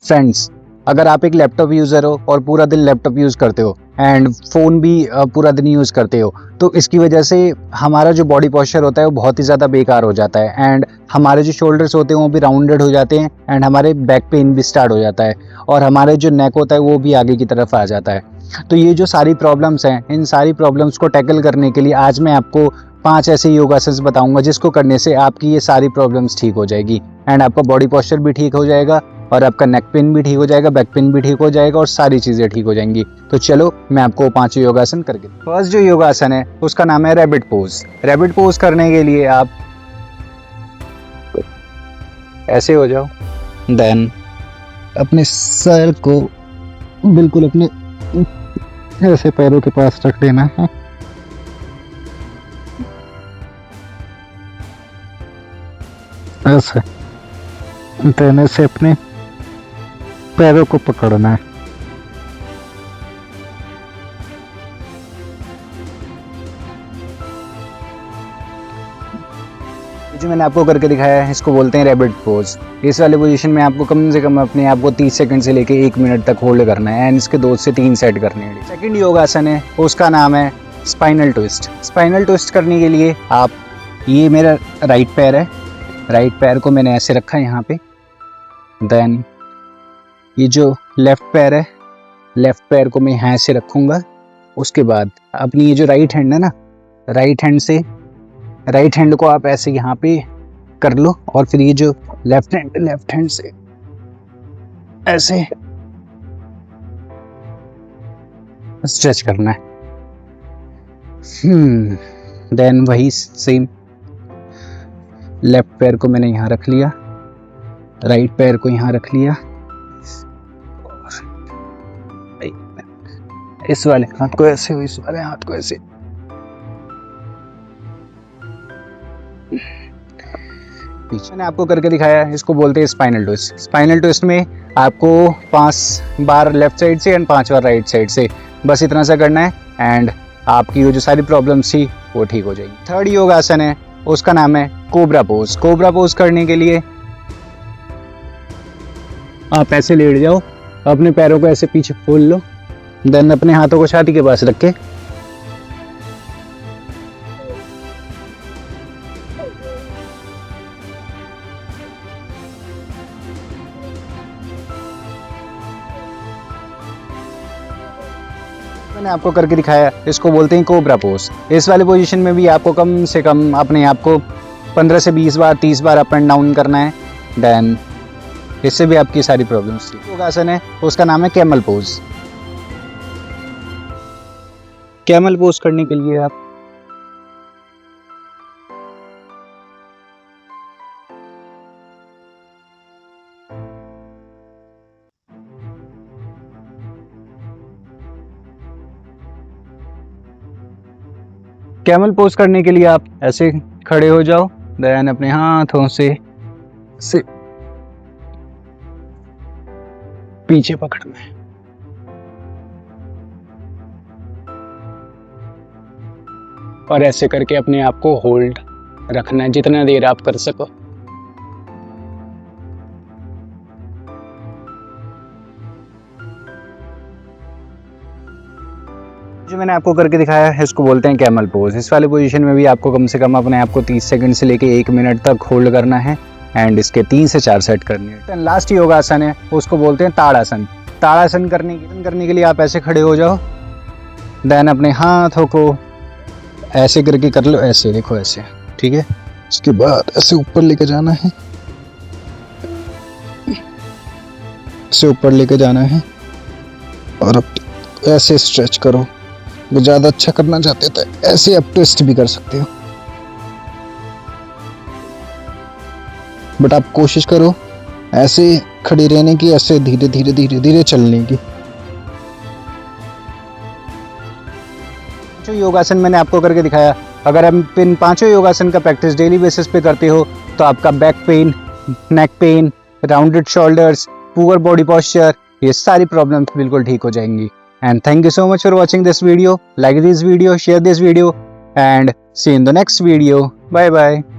Friends, अगर आप एक लैपटॉप यूज़र हो और पूरा दिन लैपटॉप यूज़ करते हो एंड फ़ोन भी पूरा दिन यूज़ करते हो, तो इसकी वजह से हमारा जो बॉडी पोस्चर होता है वो बहुत ही ज़्यादा बेकार हो जाता है एंड हमारे जो शोल्डर्स होते हैं वो भी राउंडेड हो जाते हैं एंड हमारे बैक पेन भी स्टार्ट हो जाता है और हमारे जो नेक होता है वो भी आगे की तरफ आ जाता है। तो ये जो सारी प्रॉब्लम्स हैं, इन सारी प्रॉब्लम्स को टैकल करने के लिए आज मैं आपको 5 ऐसे योगासन्स बताऊंगा जिसको करने से आपकी ये सारी प्रॉब्लम्स ठीक हो जाएगी एंड आपका बॉडी पोस्चर भी ठीक हो जाएगा और आपका नेक पेन भी ठीक हो जाएगा, बैक पेन भी ठीक हो जाएगा और सारी चीज़ें ठीक हो जाएंगी। तो चलो मैं आपको 5 योगासन करके। फर्स्ट जो योगासन है उसका नाम है रैबिट पोज। रैबिट पोज करने के लिए आप ऐसे हो जाओ, देन अपने सर को बिल्कुल अपने ऐसे पैरों के पास रख देना है। ऐसे देन ऐसे अपने पैरों को पकड़ना है। जो मैंने आपको करके दिखाया है इसको बोलते हैं रैबिट पोज। इस वाले पोजीशन में आपको कम से कम अपने आप को 30 सेकंड से लेके 1 मिनट तक होल्ड करना है एंड इसके 2 से 3 सेट करने हैं। सेकंड योगासन है उसका नाम है स्पाइनल ट्विस्ट। स्पाइनल ट्विस्ट करने के लिए आप, ये मेरा राइट पैर है, राइट पैर को मैंने ऐसे रखा है यहाँ पे, देन ये जो लेफ्ट पैर है, लेफ्ट पैर को मैं यहाँ से रखूँगा। उसके बाद अपनी ये जो राइट हैंड है ना, राइट हैंड से, राइट हैंड को आप ऐसे यहाँ पे कर लो और फिर ये जो लेफ्ट हैंड से ऐसे स्ट्रेच करना है। देन वही सेम लेफ्ट पैर को मैंने यहाँ रख लिया, राइट पैर को यहाँ रख लिया, इस वाले हाथ को ऐसे, इस वाले हाथ को ऐसे। पीछे मैंने आपको करके दिखाया है, इसको बोलते हैं स्पाइनल ट्विस्ट। स्पाइनल ट्विस्ट में आपको 5 बार लेफ्ट साइड से एंड 5 बार राइट साइड से, बस इतना सा करना है एंड आपकी वो जो सारी प्रॉब्लम्स थी वो ठीक हो जाएगी। थर्ड योगासन है उसका नाम है कोबरा पोज। कोबरा पोज करने के लिए आप ऐसे लेट जाओ, अपने पैरों को ऐसे पीछे खोल लो, देन अपने हाथों को छाती के पास रख के मैंने आपको करके दिखाया, इसको बोलते हैं कोबरा पोज। इस वाले पोजीशन में भी आपको कम से कम अपने आप को 15 से 20 बार 30 बार अप एंड डाउन करना है, देन इससे भी आपकी सारी प्रॉब्लम्स ठीक। योगासन है उसका नाम है कैमल पोज। कैमल पोज करने के लिए आप कैमल पोज करने के लिए आप ऐसे खड़े हो जाओ, देन अपने हाथों से पीछे पकड़ना है और ऐसे करके अपने आप को होल्ड रखना है जितना देर आप कर सको। जो मैंने आपको करके दिखाया है इसको बोलते हैं कैमल पोज। इस वाले पोजीशन में भी आपको कम से कम अपने आप को 30 सेकंड से लेके 1 मिनट तक होल्ड करना है एंड इसके 3 से 4 सेट करने हैं। लास्ट योगासन है उसको बोलते हैं ताड़ासन। ताड़ासन करने के लिए आप ऐसे खड़े हो जाओ, देन अपने हाथों को ऐसे करके कर लो, ऐसे देखो ऐसे, ठीक है। उसके बाद ऐसे ऊपर लेके जाना है, ऐसे ऊपर लेके जाना है और अब ऐसे स्ट्रेच करो। ज़्यादा अच्छा करना चाहते तो ऐसे आप ट्विस्ट भी कर सकते हो, बट आप कोशिश करो ऐसे खड़ी रहने की, ऐसे धीरे धीरे चलने की। जो योगासन मैंने आपको करके दिखाया, अगर आप इन 5 योगासन का प्रैक्टिस डेली बेसिस पे करते हो तो आपका back pain, neck pain, rounded shoulders, poor body posture, ये सारी प्रॉब्लम्स बिल्कुल ठीक हो जाएंगी। And thank you so much for watching this video. Like this video, share this video and see you in the next video. Bye bye.